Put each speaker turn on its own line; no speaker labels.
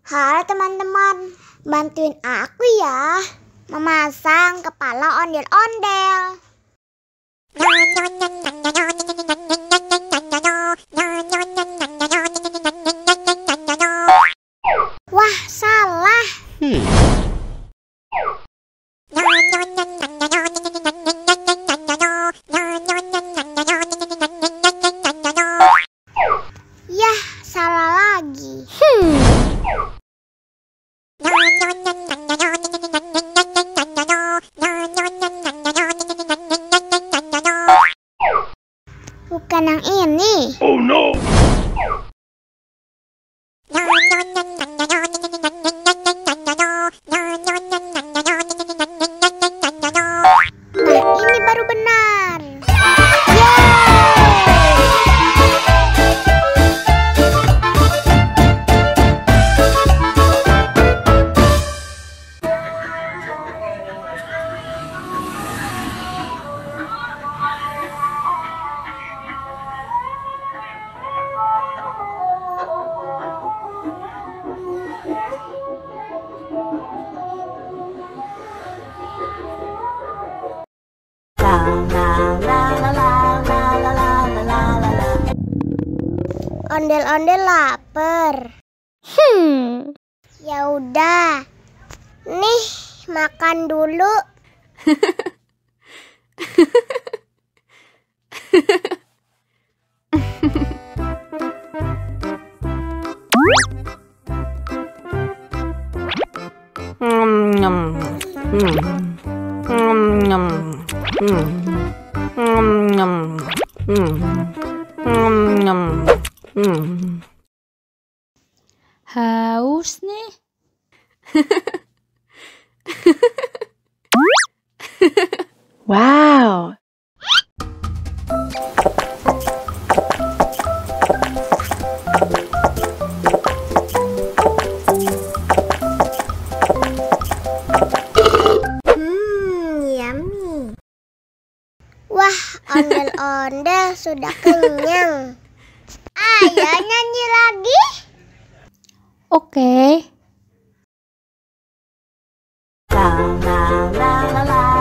Halo teman-teman, bantuin aku ya memasang kepala ondel-ondel. Wah, salah. Yah, salah lagi. Bukan yang ini.
Oh no!
Nah, ini baru benar. Ondel-ondel lapar. Ya udah. Nih, makan dulu.
Haus nih.
Wow.
Yummy. Wah, ondel-ondel sudah kenyang. Ayo nyanyi lagi.
Oke.
La la la la la.